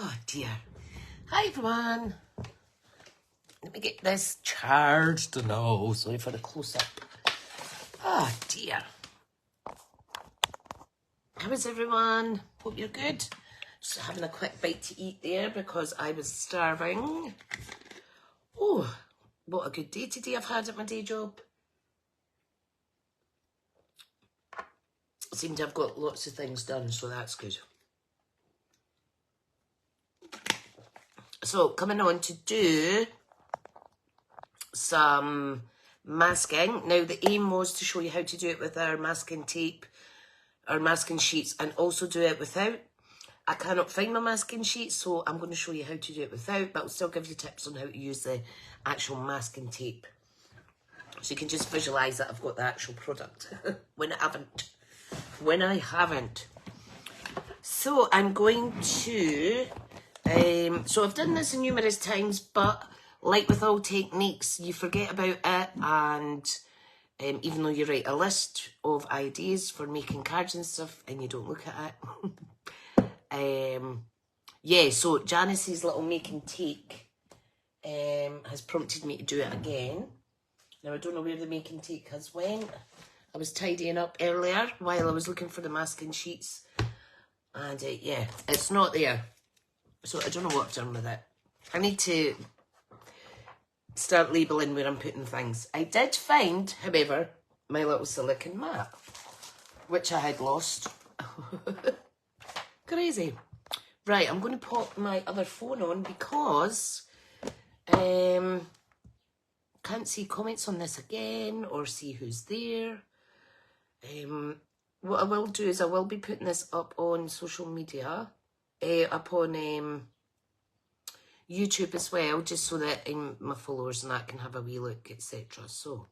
Oh dear. Hi everyone. Let me get this charged. No, sorry for the close-up. Oh dear. How is everyone? Hope you're good. Just having a quick bite to eat there because I was starving. Oh, what a good day today I've had at my day job. Seem to have got lots of things done, so that's good. So, coming on to do some masking. Now, the aim was to show you how to do it with our masking tape, our masking sheets, and also do it without. I cannot find my masking sheet, so I'm going to show you how to do it without, but I'll still give you tips on how to use the actual masking tape. So you can just visualise that I've got the actual product when I haven't. So I'm going to, so I've done this numerous times, but like with all techniques, you forget about it, and even though you write a list of ideas for making cards and stuff and you don't look at it. Yeah, so Janice's little making take has prompted me to do it again. Now I don't know where the making take has went. I was tidying up earlier while I was looking for the masking sheets, and yeah, it's not there. So I don't know what I've done with it. I need to start labelling where I'm putting things. I did find, however, my little silicone mat, which I had lost. Crazy. Right, I'm going to pop my other phone on because can't see comments on this again or see who's there. What I will do is I will be putting this up on social media, up on YouTube as well, just so that my followers and that can have a wee look, etc. So,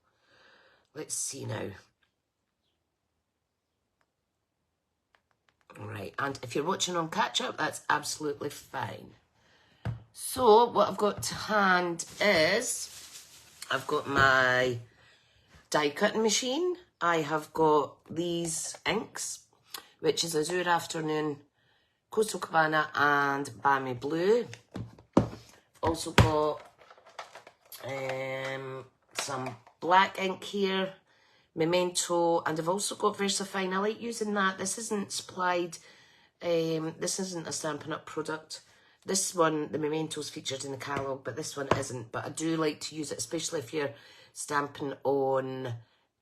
let's see now. Alright, and if you're watching on catch-up, that's absolutely fine. So, what I've got to hand is, I've got my die cutting machine. I have got these inks, which is Azure Afternoon, Coastal Cabana and Balmy Blue. Also got some black ink here, Memento, and I've also got VersaFine. I like using that. This isn't supplied, this isn't a Stampin' Up product. This one, the Memento's featured in the catalogue, but this one isn't. But I do like to use it, especially if you're stamping on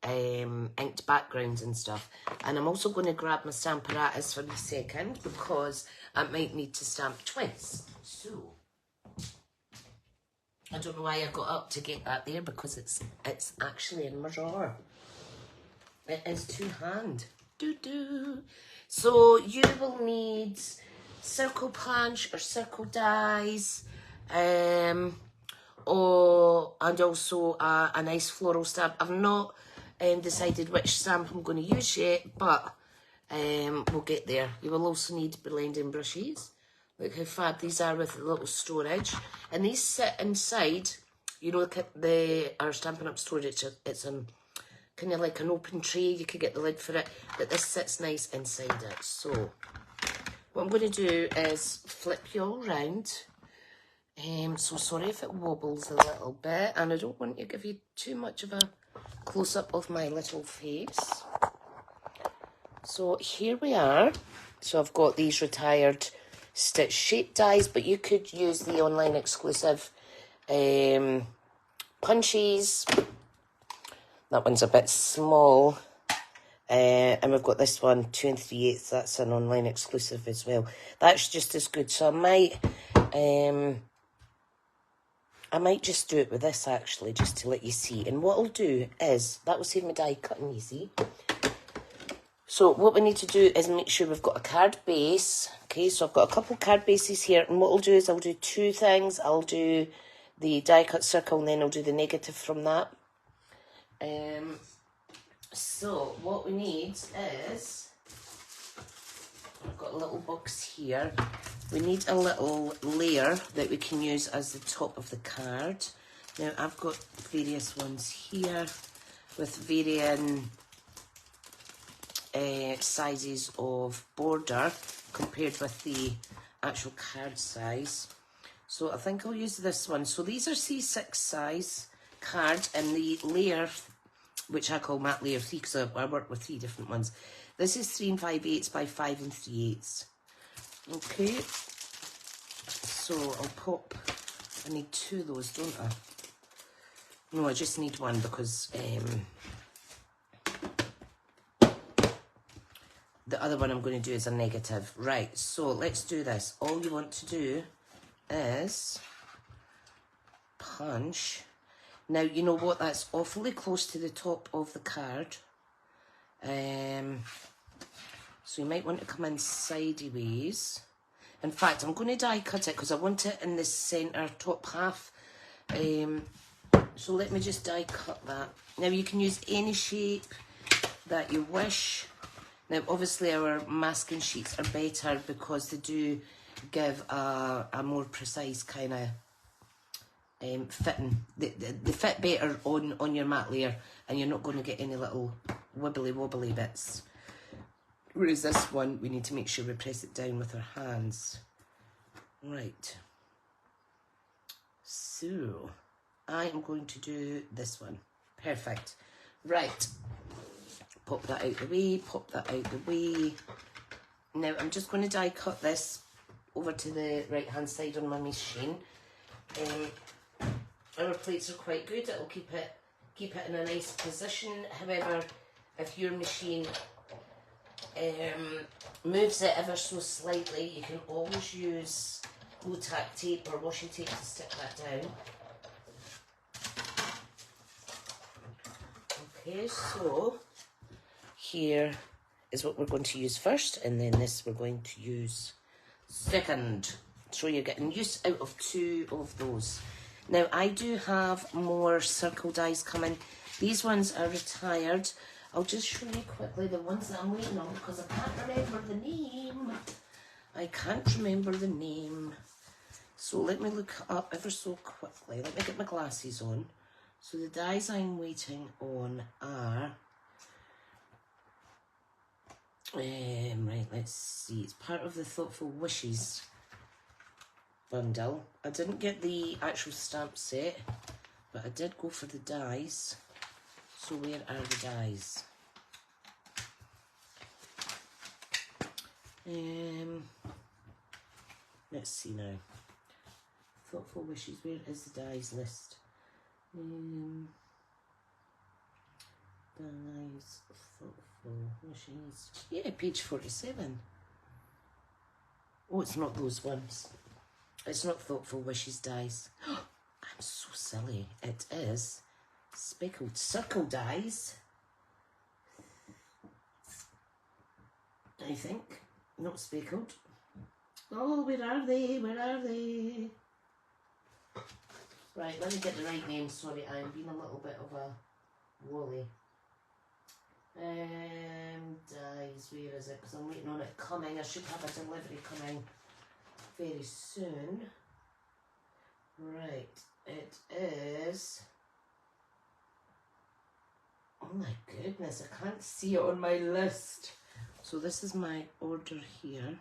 inked backgrounds and stuff. And I'm also going to grab my Stamparatus for a second because I might need to stamp twice. So I don't know why I got up to get that there because it's actually in my drawer. It is to hand. So you will need circle punch or circle dies, and also a nice floral stamp. I've not decided which stamp I'm going to use yet, but we'll get there. You will also need blending brushes. Look how fab these are with a little storage. And these sit inside, you know, look at our Stampin' Up storage. It's kind of like an open tray. You could get the lid for it, but this sits nice inside it. So what I'm going to do is flip you all round. So sorry if it wobbles a little bit, and I don't want to give you too much of a close-up of my little face. So here we are. So I've got these retired stitch shape dies, but you could use the online exclusive punches. That one's a bit small. And we've got this one, 2 3/8. That's an online exclusive as well. That's just as good. So I might just do it with this actually, just to let you see. And what I'll do is, that will save my die cutting, you see. So what we need to do is make sure we've got a card base. Okay, so I've got a couple card bases here, and what I'll do is I'll do two things. I'll do the die cut circle, and then I'll do the negative from that. So what we need is, I've got a little box here. We need a little layer that we can use as the top of the card. Now I've got various ones here with varying sizes of border compared with the actual card size. So I think I'll use this one. So these are C6 size cards, and the layer, which I call matte layer 3 because I work with 3 different ones. This is 3 5/8 by 5 3/8. Okay, so I'll pop, I need 2 of those, don't I? No, I just need 1 because the other one I'm going to do is a negative. Right, so let's do this. All you want to do is punch. Now, you know what? That's awfully close to the top of the card. So you might want to come in sideways. In fact, I'm going to die cut it because I want it in the centre top half. So let me just die cut that. Now you can use any shape that you wish. Now obviously our masking sheets are better because they do give a more precise kind of fitting. They fit better on your matte layer, and you're not going to get any little wibbly wobbly bits. Whereas this one, we need to make sure we press it down with our hands. Right. So I am going to do this one. Perfect. Right. Pop that out the way, pop that out the way. Now I'm just going to die cut this over to the right hand side on my machine. Our plates are quite good. It'll keep it in a nice position. However, if your machine moves it ever so slightly, you can always use glue tack tape or washi tape to stick that down. Okay, so here is what we're going to use first, and then this we're going to use second. So you're getting use out of 2 of those. Now I do have more circle dies coming. These ones are retired. I'll just show you quickly the ones that I'm waiting on because I can't remember the name. I can't remember the name. So let me look up ever so quickly. Let me get my glasses on. So the dies I'm waiting on are... right, let's see. It's part of the Thoughtful Wishes bundle. I didn't get the actual stamp set, but I did go for the dies. So where are the dies? Let's see now. Thoughtful Wishes, where is the dies list? Dies, Thoughtful Wishes. Yeah, page 47. Oh, it's not those ones. It's not Thoughtful Wishes dies. I'm so silly. It is Speckled Circle dies. I think. Not speckled. Oh, where are they? Where are they? Right, let me get the right name. Sorry, I'm being a little bit of a woolly. Dies, where is it? Because I'm waiting on it coming. I should have a delivery coming very soon. Right, it is... Oh my goodness, I can't see it on my list. So this is my order here.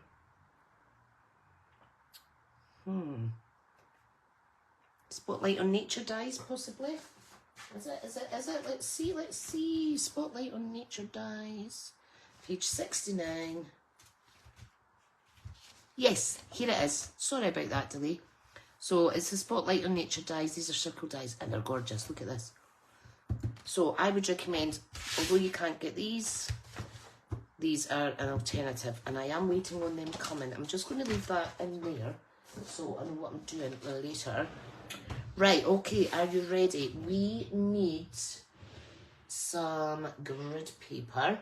Spotlight on Nature dies, possibly. Is it? Let's see. Spotlight on Nature dies. Page 69. Yes, here it is. Sorry about that delay. So it's the Spotlight on Nature dies. These are circle dies and they're gorgeous. Look at this. So I would recommend, although you can't get these are an alternative, and I am waiting on them coming. I'm just going to leave that in there so I know what I'm doing later. Right, okay, are you ready? We need some grid paper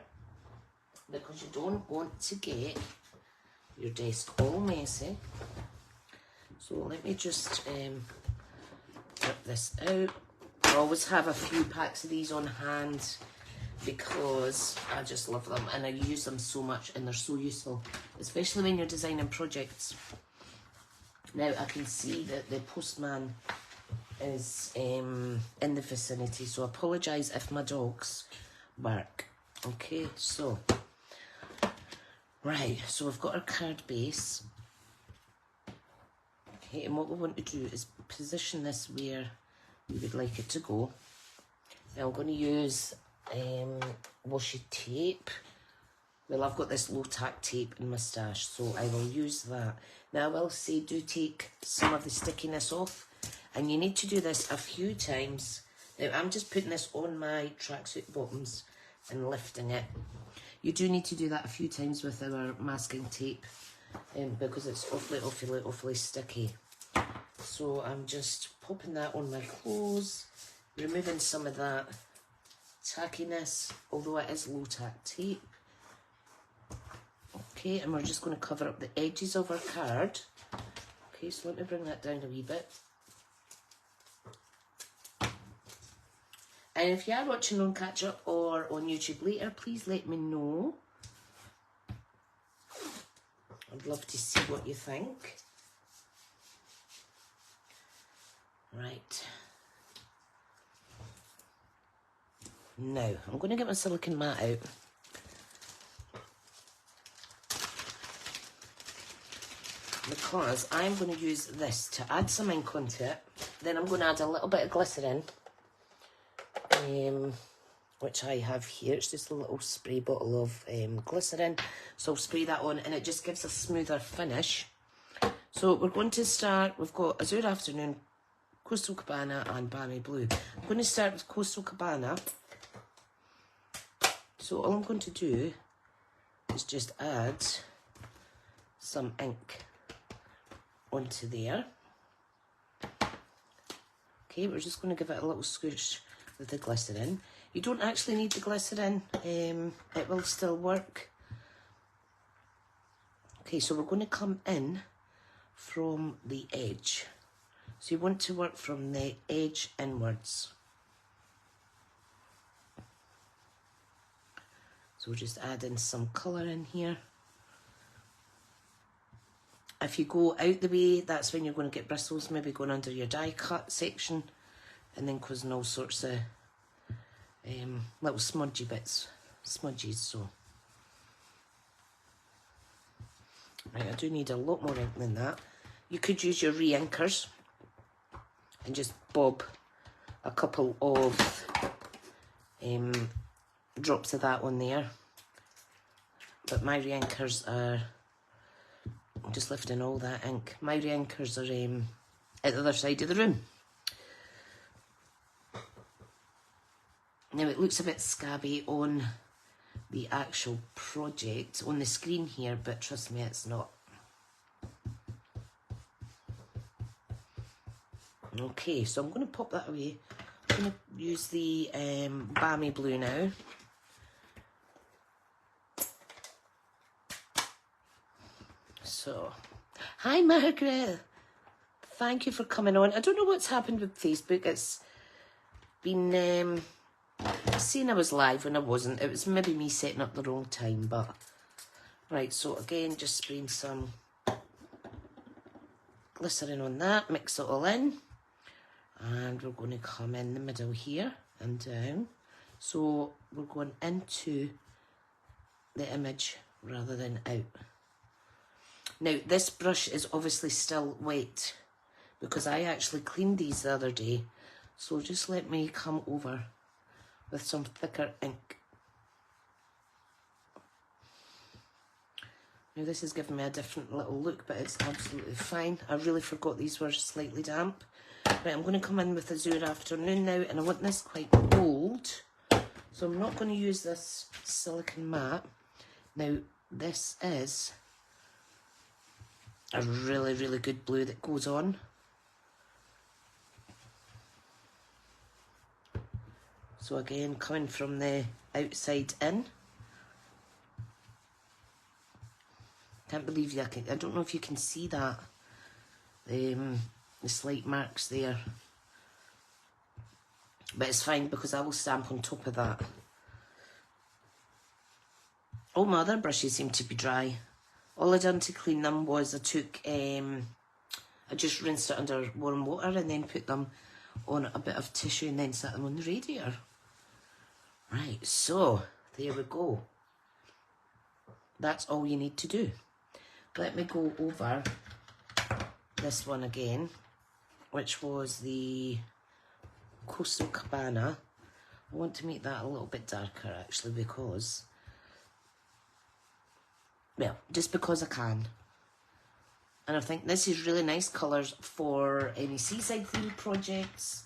because you don't want to get your desk all messy. So let me just rip this out. I always have a few packs of these on hand because I just love them and I use them so much and they're so useful, especially when you're designing projects. Now I can see that the postman is in the vicinity, so I apologise if my dogs bark. Okay, so right, so we've got our card base. Okay, and what we want to do is position this where we would like it to go. Now I'm going to use washi tape. Well, I've got this low-tack tape in my stash, so I will use that. Now I will say do take some of the stickiness off, and you need to do this a few times. Now I'm just putting this on my tracksuit bottoms and lifting it. You do need to do that a few times with our masking tape because it's awfully sticky. So I'm just popping that on my clothes, removing some of that tackiness, although it is low-tack tape. Okay, and we're just going to cover up the edges of our card. Okay, so let me bring that down a wee bit. And if you are watching on Catch Up or on YouTube later, please let me know. I'd love to see what you think. Right. Now, I'm going to get my silicone mat out. Because I'm going to use this to add some ink onto it. Then I'm going to add a little bit of glycerin. Which I have here. It's just a little spray bottle of glycerin. So I'll spray that on and it just gives a smoother finish. So we're going to start, we've got Azure Afternoon, Coastal Cabana and Balmy Blue. I'm going to start with Coastal Cabana. So all I'm going to do is just add some ink onto there. Okay, we're just going to give it a little swoosh with the glycerin. You don't actually need the glycerin, it will still work. Okay, so we're going to come in from the edge. So you want to work from the edge inwards. So we'll just add in some colour in here. If you go out the way, that's when you're going to get bristles, maybe going under your die cut section and then causing all sorts of little smudgy bits, smudges. So, right, I do need a lot more ink than that. You could use your re-inkers and just bob a couple of drops of that on there. But my re-inkers are, I'm just lifting all that ink. My re-inkers are at the other side of the room. Now it looks a bit scabby on the actual project, on the screen here, but trust me, it's not. Okay, so I'm going to pop that away. I'm going to use the Balmy Blue now. So, hi Margaret. Thank you for coming on. I don't know what's happened with Facebook. It's been saying I was live when I wasn't. It was maybe me setting up the wrong time, but right, so again, just spraying some glycerin on that, mix it all in, and we're going to come in the middle here and down. So we're going into the image rather than out. Now this brush is obviously still wet because I actually cleaned these the other day, so just let me come over with some thicker ink. Now this is giving me a different little look, but it's absolutely fine. I really forgot these were slightly damp. Right, I'm going to come in with Azure Afternoon now, and I want this quite bold. So I'm not going to use this silicone mat. Now this is a really, really good blue that goes on. So again, coming from the outside in. Can't believe I don't know if you can see that. The slight marks there. But it's fine because I will stamp on top of that. All my other brushes seem to be dry. All I done to clean them was I just rinsed it under warm water and then put them on a bit of tissue and then set them on the radiator. Right, so there we go. That's all you need to do. Let me go over this one again, which was the Coastal Cabana. I want to make that a little bit darker actually because, well, just because I can. And I think this is really nice colours for any seaside themed projects.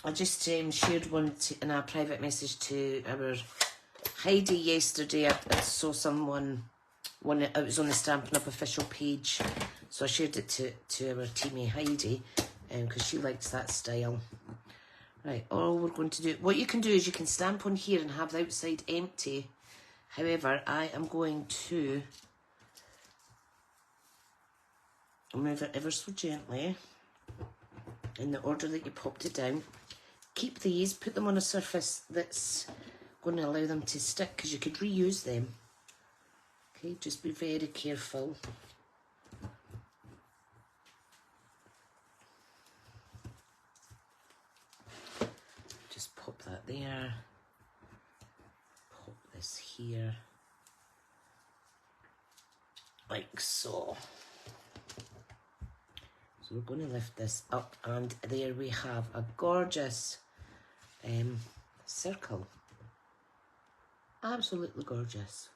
I just shared one in a private message to our Heidi yesterday. I saw someone, it was on the Stampin' Up official page, so I shared it to our teammate Heidi because she likes that style. Right, all we're going to do, what you can do is you can stamp on here and have the outside empty. However, I am going to move it ever so gently in the order that you popped it down. Keep these, put them on a surface that's going to allow them to stick because you could reuse them. Okay, just be very careful. Just pop that there. Pop this here. Like so. So we're going to lift this up and there we have a gorgeous circle. Absolutely gorgeous.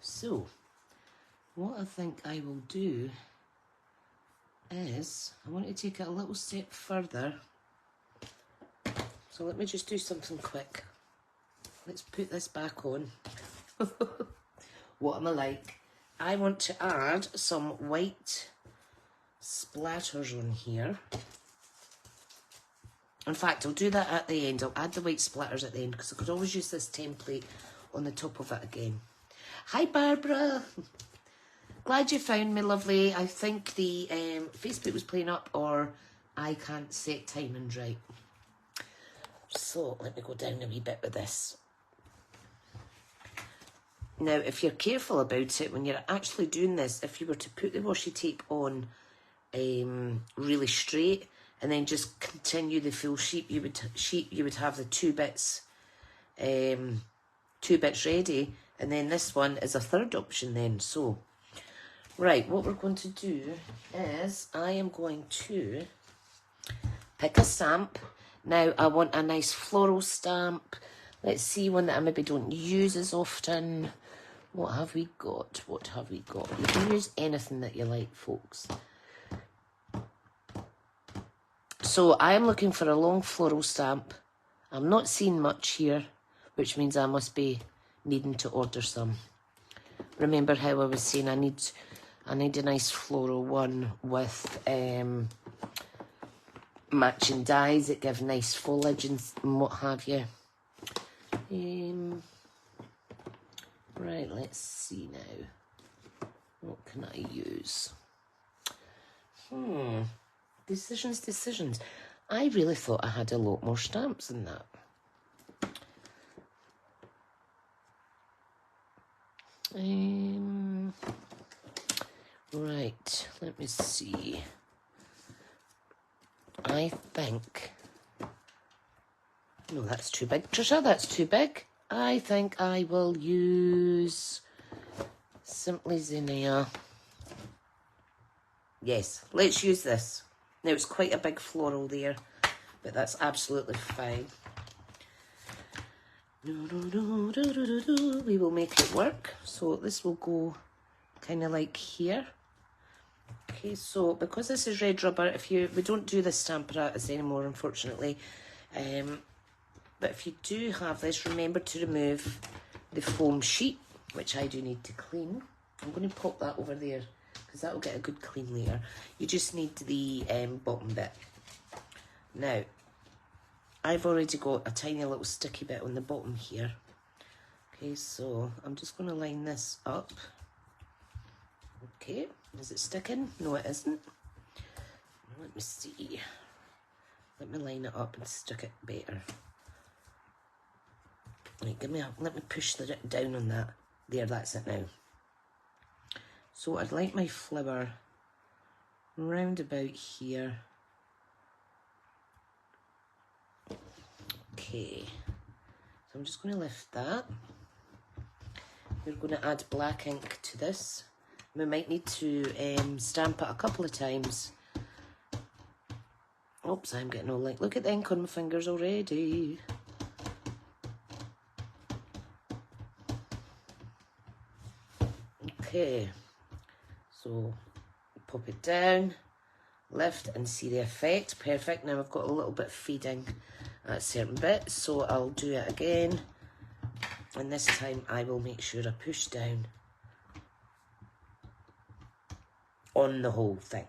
So, what I think I will do is, I want to take it a little step further. So let me just do something quick. Let's put this back on. What am I like? I want to add some white splatters on here. In fact, I'll do that at the end. I'll add the white splatters at the end because I could always use this template on the top of it again. Hi, Barbara. Glad you found me, lovely. I think the Facebook was playing up or I can't set timings right. So, let me go down a wee bit with this. Now, if you're careful about it, when you're actually doing this, if you were to put the washi tape on really straight and then just continue the full sheet, you would have the two bits ready, and then this one is a third option then. So, right, what we're going to do is I am going to pick a stamp. Now, I want a nice floral stamp. Let's see one that I maybe don't use as often. What have we got? What have we got? You can use anything that you like, folks. So I am looking for a long floral stamp. I'm not seeing much here, which means I must be needing to order some. Remember how I was saying I need a nice floral one with matching dies that give nice foliage and what have you. Right, let's see now. What can I use? Decisions. I really thought I had a lot more stamps than that. Right, let me see. I think... No, that's too big. Tricia, that's too big. I think I will use Simply Zinnia. Yes, let's use this. Now, it's quite a big floral there, but that's absolutely fine. We will make it work. So this will go kind of like here. Okay, so because this is red rubber, we don't do the Stampin' Artist anymore, unfortunately. But if you do have this, remember to remove the foam sheet, which I do need to clean. I'm going to pop that over there because that will get a good clean later. You just need the bottom bit. Now, I've already got a tiny little sticky bit on the bottom here. Okay, so I'm just going to line this up. Okay, is it sticking? No, it isn't. Let me see. Let me line it up and stick it better. Right, let me push it down on that. There, that's it now. So I'd like my flower round about here. Okay, so I'm just going to lift that. We're going to add black ink to this. We might need to stamp it a couple of times. Oops, I'm getting all like, look at the ink on my fingers already. Okay, so pop it down, lift and see the effect. Perfect. Now I've got a little bit feeding at certain bits, so I'll do it again. And this time I will make sure I push down on the whole thing.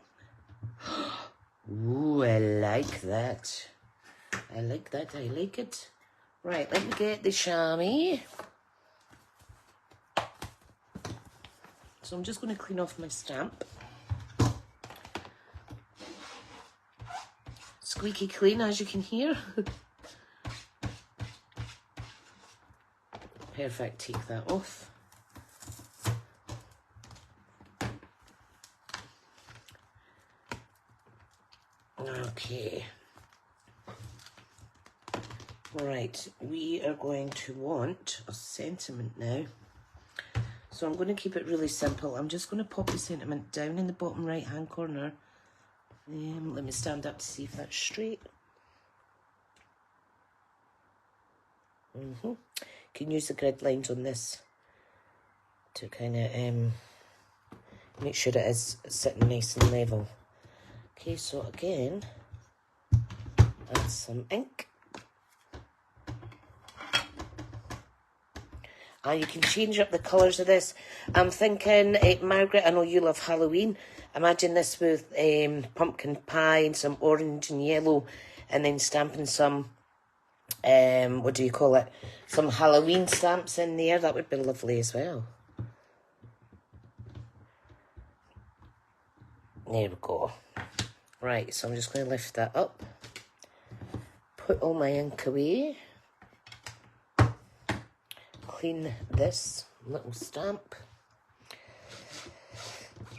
Ooh, I like that. I like that, I like it. Right, let me get the chamois. So I'm just going to clean off my stamp. Squeaky clean, as you can hear. Perfect, take that off. Okay. Right, we are going to want a sentiment now. So I'm going to keep it really simple. I'm just going to pop the sentiment down in the bottom right hand corner. Let me stand up to see if that's straight. Can use the grid lines on this to kind of make sure it is sitting nice and level. Okay, so again, add some ink. You can change up the colours of this. I'm thinking, Margaret, I know you love Halloween. Imagine this with pumpkin pie and some orange and yellow, and then stamping some, what do you call it? Some Halloween stamps in there. That would be lovely as well. There we go. Right, so I'm just going to lift that up. Put all my ink away. Clean this little stamp.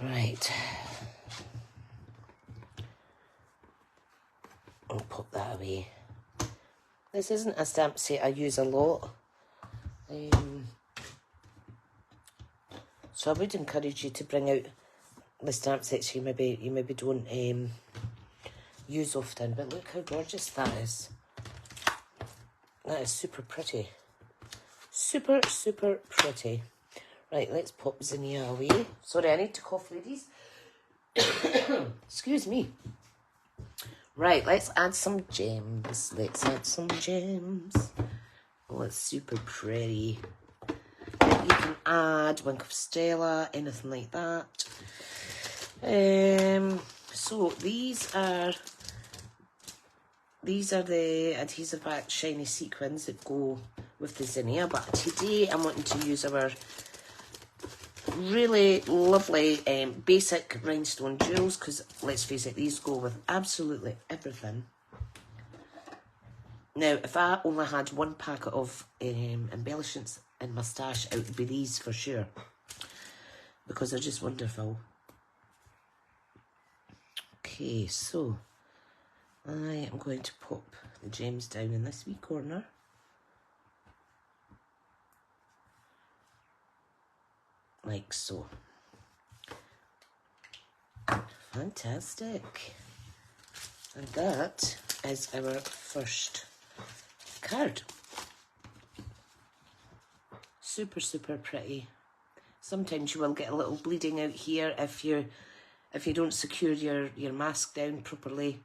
Right. I'll pop that away. This isn't a stamp set I use a lot. So I would encourage you to bring out the stamp sets you maybe don't use often. But look how gorgeous that is. That is super pretty. Super, super pretty. Right, let's pop Zinnia away. Sorry, I need to cough, ladies. Excuse me. Right, let's add some gems. Let's add some gems. Oh, it's super pretty. You can add Wink of Stella, anything like that. So these are the adhesive back shiny sequins that go with the zinnia, but today I'm wanting to use our really lovely basic rhinestone jewels, because let's face it, these go with absolutely everything. Now, if I only had one packet of embellishments in my stash, it would be these for sure, because they're just wonderful. Okay, so I am going to pop the gems down in this wee corner. Like so. Fantastic. And that is our first card. Super, super pretty. Sometimes you will get a little bleeding out here if you don't secure your mask down properly.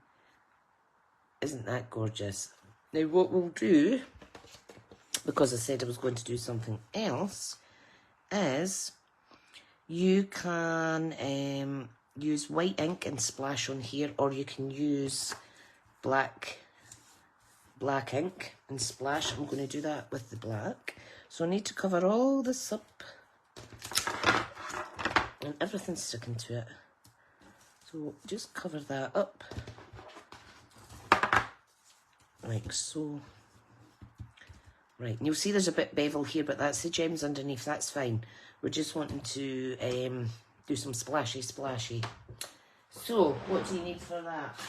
Isn't that gorgeous? Now what we'll do, because I said I was going to do something else, is you can use white ink and splash on here, or you can use black ink and splash. I'm going to do that with the black. So I need to cover all this up, and everything's sticking to it. So just cover that up, like so. Right, and you'll see there's a bit bevel here, but that's the gems underneath, that's fine. We're just wanting to do some splashy. So, what do you need for that?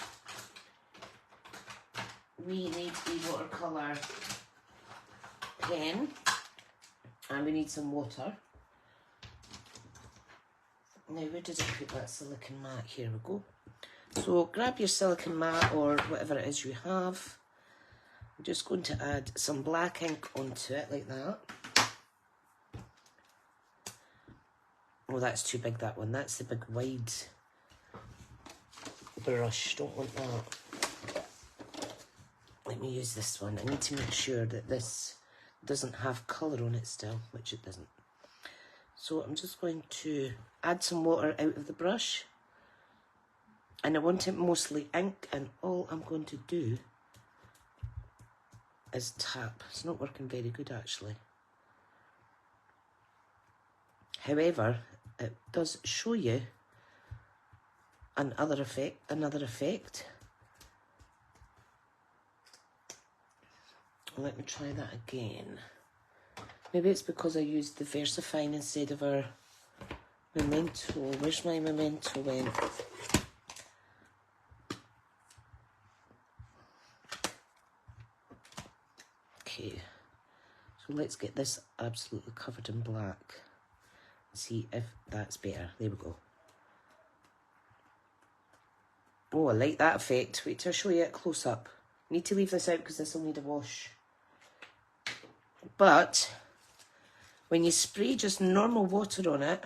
We need a watercolour pen, and we need some water. Now, where did I put that silicone mat? Here we go. So grab your silicone mat or whatever it is you have. I'm just going to add some black ink onto it like that. Oh, that's too big, that one. That's the big wide brush. Don't want that. Let me use this one. I need to make sure that this doesn't have colour on it still, which it doesn't. So I'm just going to add some water out of the brush. And I want it mostly ink, and all I'm going to do is tap. It's not working very good, actually. However, it does show you another effect. Let me try that again. Maybe it's because I used the VersaFine instead of our Memento. Where's my Memento went? Okay, so let's get this absolutely covered in black. See if that's better. There we go. Oh, I like that effect. Wait till I show you it close up. Need to leave this out because this will need a wash. But when you spray just normal water on it,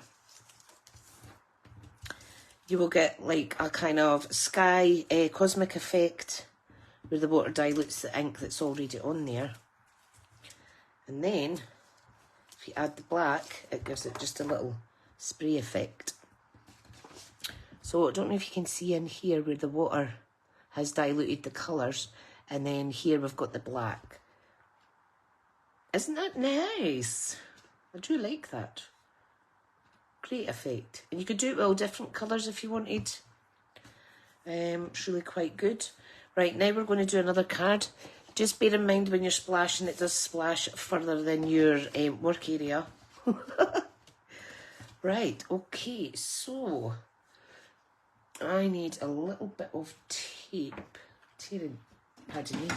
you will get like a kind of sky cosmic effect where the water dilutes the ink that's already on there. And then if you add the black, it gives it just a little spray effect. So I don't know if you can see in here where the water has diluted the colours, and then here we've got the black. Isn't that nice? I do like that. Great effect. And you could do it with all different colours if you wanted. It's really quite good. Right, now we're going to do another card. Just bear in mind when you're splashing, it does splash further than your work area. Right, okay, so I need a little bit of tape. Pardon me.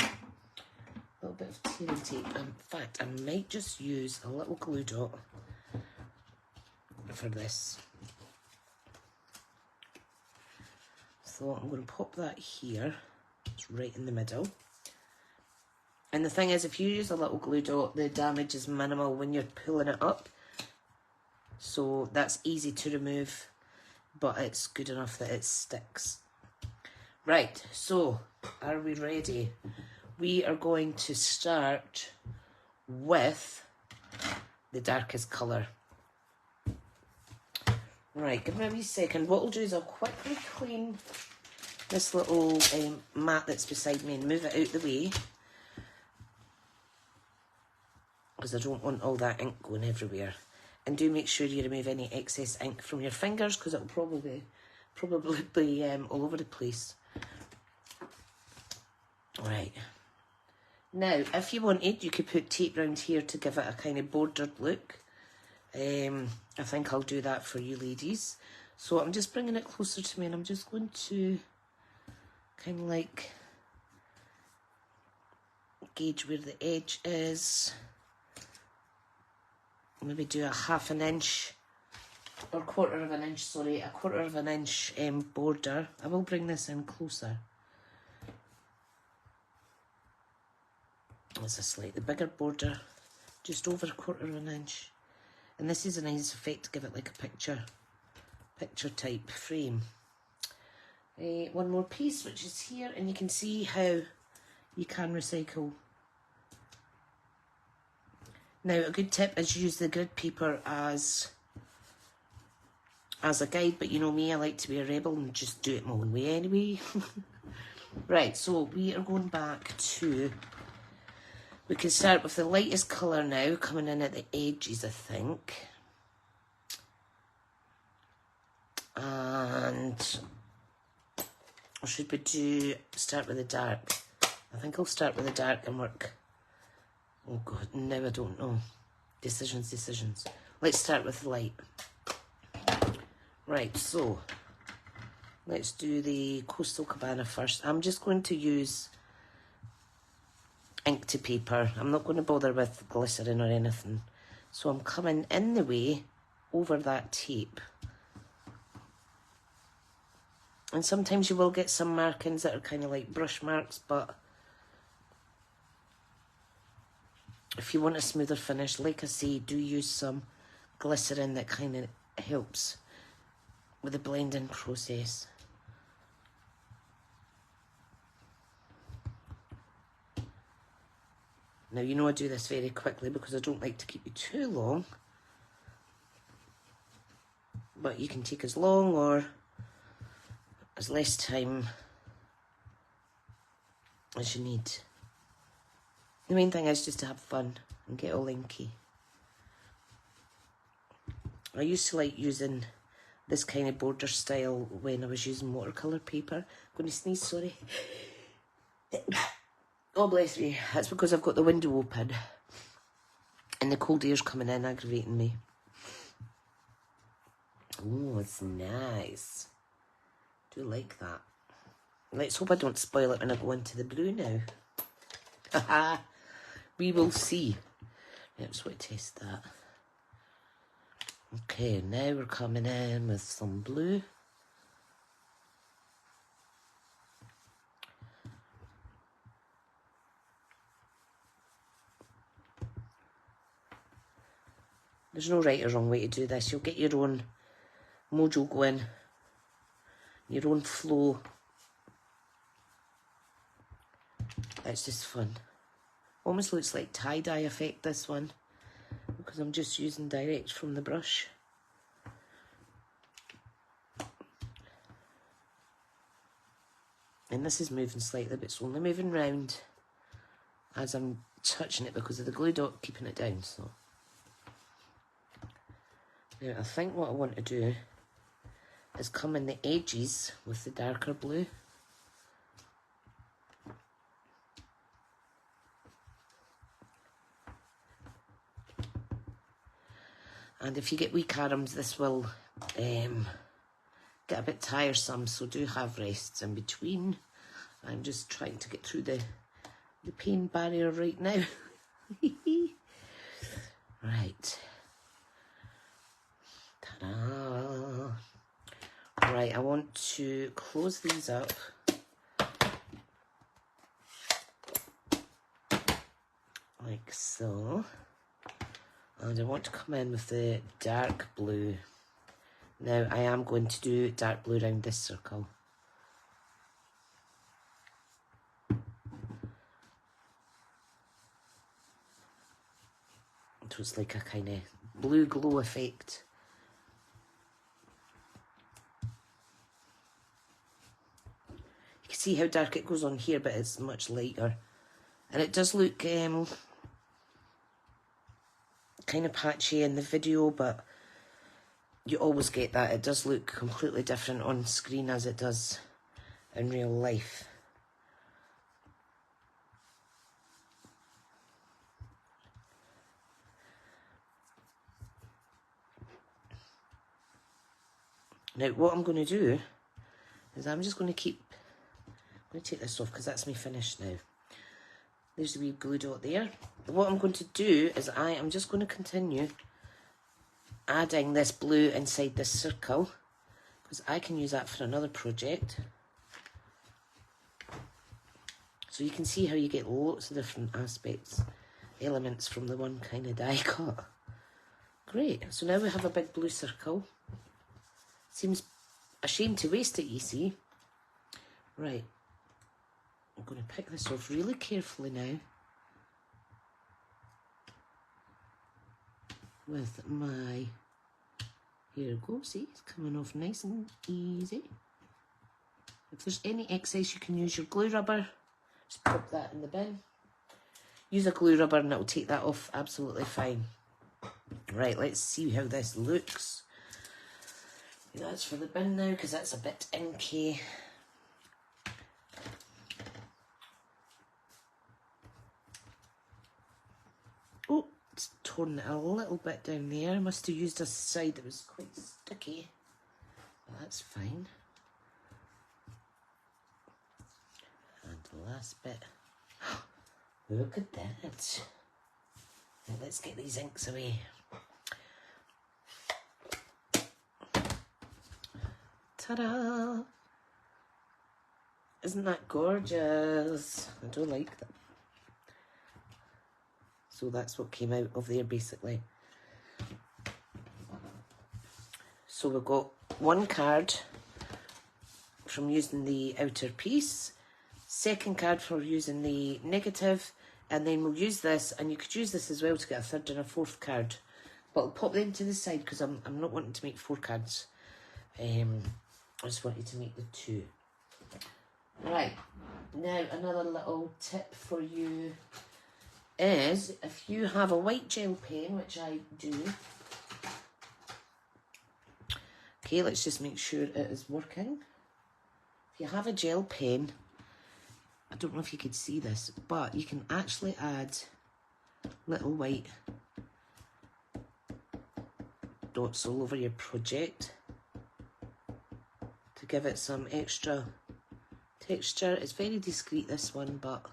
A little bit of tearing tape. In fact, I might just use a little glue dot for this. So I'm going to pop that here. It's right in the middle. And the thing is, if you use a little glue dot, the damage is minimal when you're pulling it up. So that's easy to remove, but it's good enough that it sticks. Right, so are we ready? We are going to start with the darkest colour. Right, give me a wee second. What I'll do is I'll quickly clean this little mat that's beside me and move it out the way, because I don't want all that ink going everywhere. And do make sure you remove any excess ink from your fingers, because it'll probably be all over the place. Right. Now, if you wanted, you could put tape round here to give it a kind of bordered look. I think I'll do that for you ladies. So I'm just bringing it closer to me, and I'm just going to kind of like gauge where the edge is. Maybe do a half an inch, or quarter of an inch, sorry, a quarter of an inch border. I will bring this in closer. It's a slightly bigger border, just over a quarter of an inch. And this is a nice effect to give it like a picture type frame. One more piece, which is here, and you can see how you can recycle. Now, a good tip is use the grid paper as a guide, but you know me, I like to be a rebel and just do it my own way anyway. Right, so we are going back to, we can start with the lightest colour now, coming in at the edges, I think. And or should we start with the dark? I think I'll start with the dark and work. Oh God, now I don't know. Decisions. Let's start with the light. Right, so let's do the Coastal Cabana first. I'm just going to use ink to paper. I'm not going to bother with glycerin or anything. So I'm coming in the way over that tape. And sometimes you will get some markings that are kind of like brush marks, but if you want a smoother finish, like I say, do use some glycerin that kind of helps with the blending process. Now, you know I do this very quickly because I don't like to keep you too long. But you can take as long or as less time as you need. The main thing is just to have fun and get all inky. I used to like using this kind of border style when I was using watercolour paper. I'm going to sneeze, sorry. Oh, bless me. That's because I've got the window open and the cold air's coming in, aggravating me. Oh, it's nice. Do like that. Let's hope I don't spoil it when I go into the blue now. Haha. We will see. I just want to test that. Okay, now we're coming in with some blue. There's no right or wrong way to do this. You'll get your own mojo going, your own flow. It's just fun. Almost looks like tie-dye effect, this one, because I'm just using direct from the brush. And this is moving slightly, but it's only moving round as I'm touching it because of the glue dot keeping it down. So now I think what I want to do is come in the edges with the darker blue. And if you get weak arms, this will get a bit tiresome, so do have rests in between. I'm just trying to get through the pain barrier right now. Right. Ta-da! Right, I want to close these up. Like so. And I want to come in with the dark blue. Now I am going to do dark blue around this circle. So it's like a kind of blue glow effect. You can see how dark it goes on here, but it's much lighter. And it does look kind of patchy in the video, but you always get that. It does look completely different on screen as it does in real life. Now what I'm going to do is I'm just going to take this off because that's me finished now. There's the wee glue dot there. What I'm going to do is I am just going to continue adding this blue inside this circle because I can use that for another project. So you can see how you get lots of different aspects, elements from the one kind of die cut. Great, so now we have a big blue circle. Seems a shame to waste it, you see. Right, I'm going to pick this off really carefully now with my, here we go, see, it's coming off nice and easy. If there's any excess, you can use your glue rubber. Just pop that in the bin. Use a glue rubber and it'll take that off absolutely fine. Right, let's see how this looks. That's for the bin now because that's a bit inky. Oh, it's torn it a little bit down there. I must have used a side that was quite sticky. Well, that's fine. And the last bit. Look at that. Now let's get these inks away. Ta-da! Isn't that gorgeous? I do like that. So that's what came out of there basically. So we've got one card from using the outer piece, second card for using the negative, and then we'll use this, and you could use this as well to get a third and a fourth card. But I'll pop them to the side because I'm not wanting to make 4 cards. I just wanted to make the 2. Right, now another little tip for you is if you have a white gel pen, which I do. Okay, let's just make sure it is working. If you have a gel pen, I don't know if you could see this, but you can actually add little white dots all over your project to give it some extra texture. It's very discreet, this one, but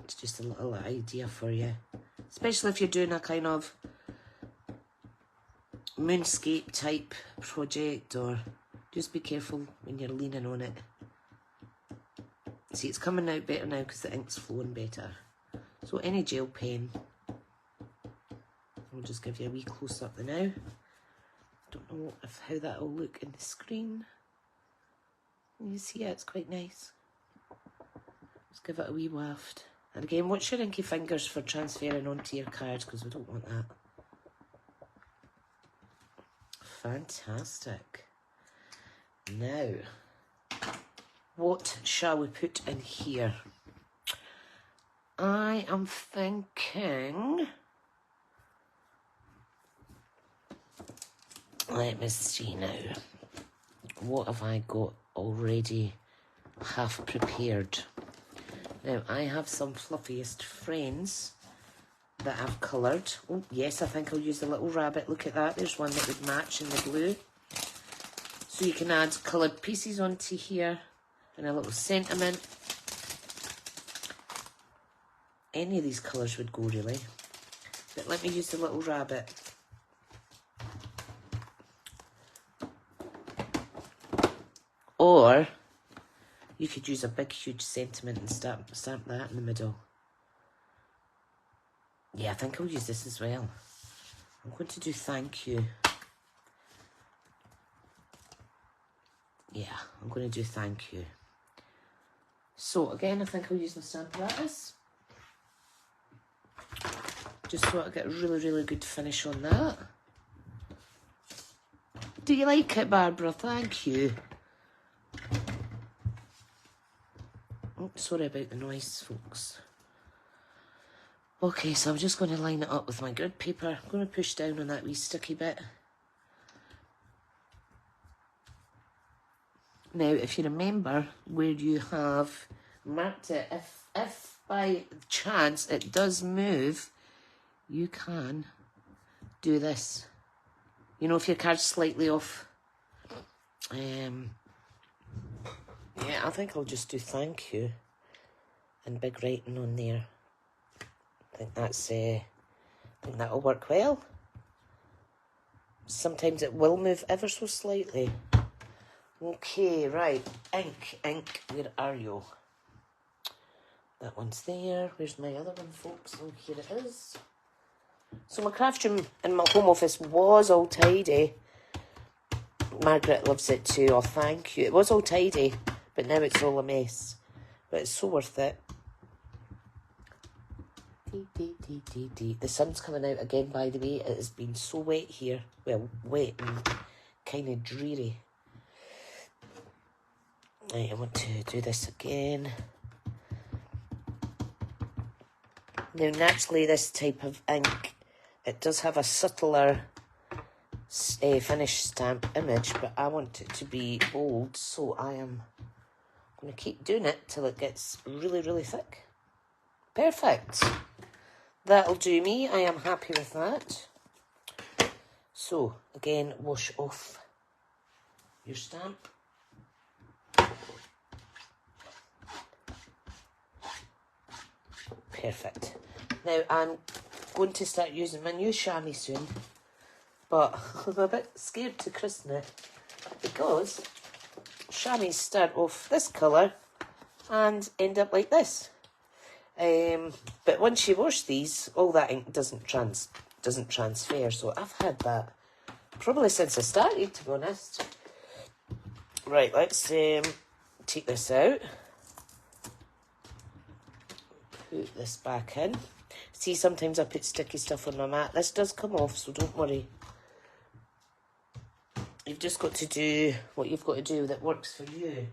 it's just a little idea for you, especially if you're doing a kind of moonscape type project, or just be careful when you're leaning on it. See, it's coming out better now because the ink's flowing better. So any gel pen, I'll just give you a wee close up now. Don't know how that'll look in the screen. You see, it's quite nice. Just give it a wee waft. And again, watch your inky fingers for transferring onto your cards because we don't want that. Fantastic. Now, what shall we put in here? I am thinking... Let me see now. What have I got already half prepared? Now, I have some fluffiest friends that I've coloured. Oh, yes, I think I'll use the little rabbit. Look at that. There's one that would match in the blue. So you can add coloured pieces onto here and a little sentiment. Any of these colours would go, really. But let me use the little rabbit. Or you could use a big, huge sentiment and stamp that in the middle. Yeah, I think I'll use this as well. I'm going to do thank you. Yeah, I'm going to do thank you. So again, I think I'll use my stamp apparatus. Just so I get a really, really good finish on that. Do you like it, Barbara? Thank you. Oh, sorry about the noise, folks. Okay, so I'm just going to line it up with my grid paper. I'm going to push down on that wee sticky bit. Now, if you remember where you have marked it, if by chance it does move, you can do this. You know, if your card's slightly off. Yeah, I think I'll just do thank you and big writing on there. I think that'll work well. Sometimes it will move ever so slightly. Okay, right. Ink, where are you? That one's there. Where's my other one, folks? Oh, here it is. So my craft room in my home office was all tidy. Margaret loves it too. Oh, thank you. It was all tidy, but now it's all a mess. But it's so worth it. The sun's coming out again, by the way. It has been so wet here. Well, wet and kind of dreary. Right, I want to do this again. Now, naturally, this type of ink, it does have a subtler finished stamp image, but I want it to be bold, so I am going to keep doing it till it gets really, really thick. Perfect. That'll do me. I am happy with that. So, again, wash off your stamp. Perfect. Now, I'm going to start using my new chamois soon, but I'm a bit scared to christen it because chamois start off this colour and end up like this. But once you wash these, all that ink doesn't transfer. So I've had that probably since I started, to be honest. Right, let's take this out. Put this back in. See, sometimes I put sticky stuff on my mat. This does come off, so don't worry. You've just got to do what you've got to do that works for you.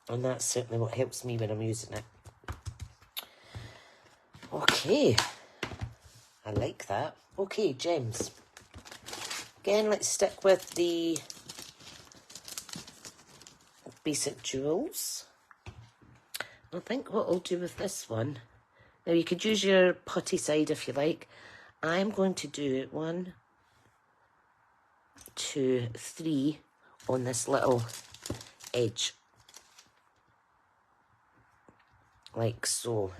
And that's certainly what helps me when I'm using it. Okay. I like that. Okay, gems. Again, let's stick with the basic jewels. I think what I'll do with this one, now you could use your putty side if you like. I'm going to do 1, 2, 3 on this little edge. Like so.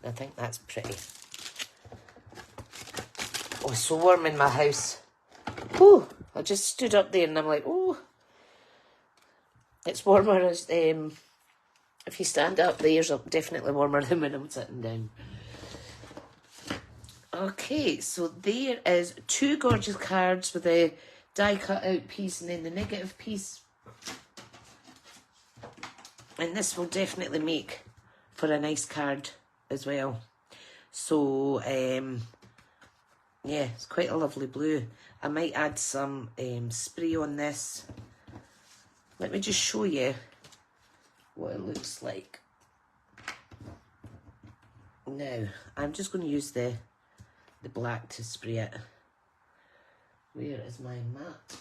I think that's pretty. Oh, it's so warm in my house. Oh, I just stood up there and I'm like, oh. It's warmer as, if you stand up, the air's definitely warmer than when I'm sitting down. Okay, so there is 2 gorgeous cards with a die cut out piece and then the negative piece. And this will definitely make for a nice card as well. So, yeah, it's quite a lovely blue. I might add some spray on this. Let me just show you what it looks like. Now, I'm just going to use the black to spray it. Where is my mat?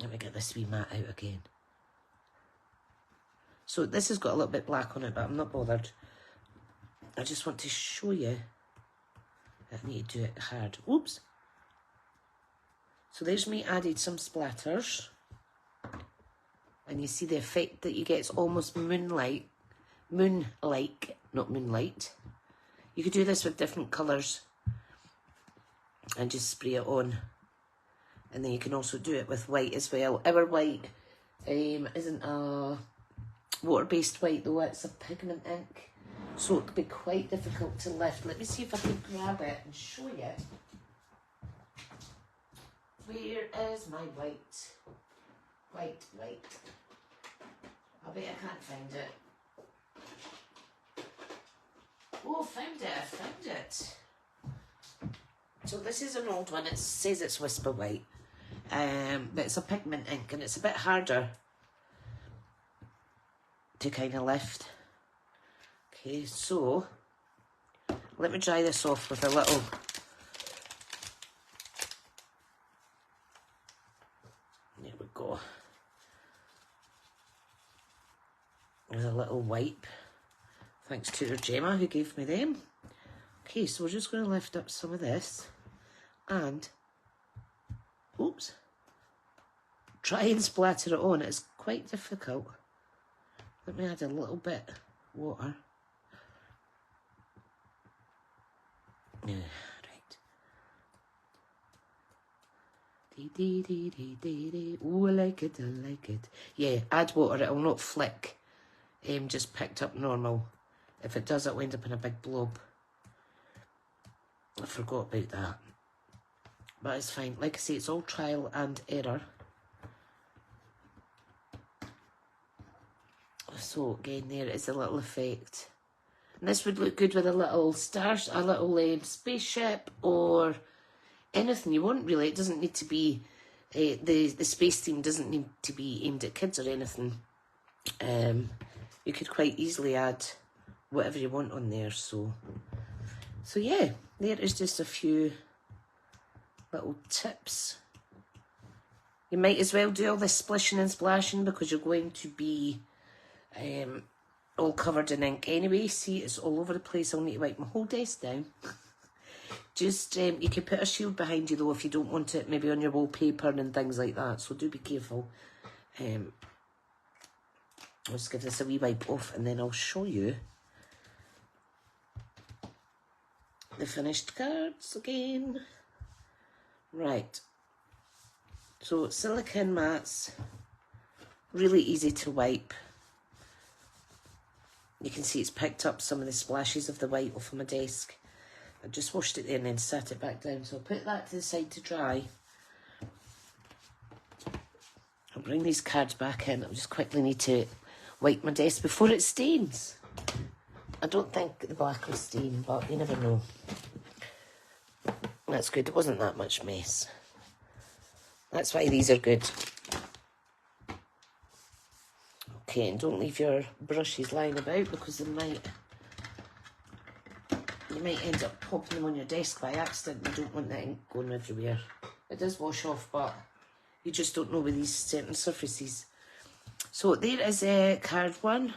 Let me get this wee mat out again. So this has got a little bit black on it, but I'm not bothered. I just want to show you. I need to do it hard. Oops. So there's me added some splatters. And you see the effect that you get. It's almost moonlight. Moon-like, not moonlight. You could do this with different colours. And just spray it on. And then you can also do it with white as well. Our white isn't a water-based white though, it's a pigment ink. So it could be quite difficult to lift. Let me see if I can grab it and show you. Where is my white? White. I bet I can't find it. Oh, found it. So this is an old one. It says it's Whisper White. But it's a pigment ink and it's a bit harder to kind of lift. Okay, so let me dry this off with a little there we go. There's a little wipe. Thanks to Gemma who gave me them. Okay, so we're just going to lift up some of this and oops, try and splatter it on. It's quite difficult. Let me add a little bit of water. Yeah, right. Oh, I like it. Yeah, add water. It will not flick. Just picked up normal. If it does, it will end up in a big blob. I forgot about that. But it's fine. Like I say, it's all trial and error. So again, there is a little effect. And this would look good with a little star, a little spaceship or anything you want really. It doesn't need to be, the space theme doesn't need to be aimed at kids or anything. You could quite easily add whatever you want on there. So yeah, there is just a few little tips. You might as well do all this splishing and splashing because you're going to be all covered in ink anyway. See, it's all over the place. I'll need to wipe my whole desk down. Just, you can put a shield behind you though if you don't want it maybe on your wallpaper and things like that. So do be careful. I'll just give this a wee wipe off and then I'll show you the finished cards again. Right. So silicone mats, really easy to wipe. You can see it's picked up some of the splashes of the white off of my desk. I just washed it there and then sat it back down. So I'll put that to the side to dry. I'll bring these cards back in. I just quickly need to wipe my desk before it stains. I don't think the black will stain, but you never know. That's good. It wasn't that much mess. That's why these are good. Okay, and don't leave your brushes lying about because you might end up popping them on your desk by accident. You don't want that ink going everywhere. It does wash off, but you just don't know with these certain surfaces. So there is card 1,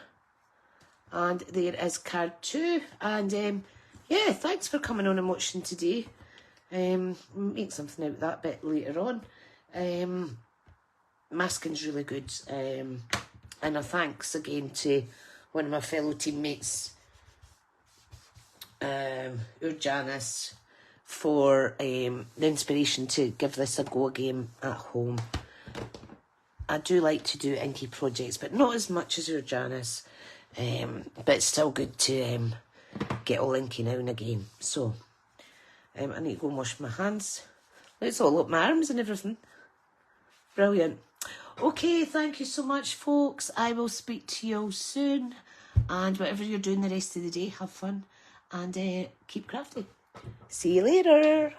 and there is card 2, and yeah, thanks for coming on and watching today. Make something out of that bit later on. Masking's really good, and a thanks again to one of my fellow teammates, Janice, for the inspiration to give this a go again at home. I do like to do inky projects, but not as much as Janice, but it's still good to get all inky now and again. So I need to go and wash my hands. Let's all up my arms and everything. Brilliant. Okay, thank you so much, folks. I will speak to you all soon. And whatever you're doing the rest of the day, have fun and keep crafting. See you later.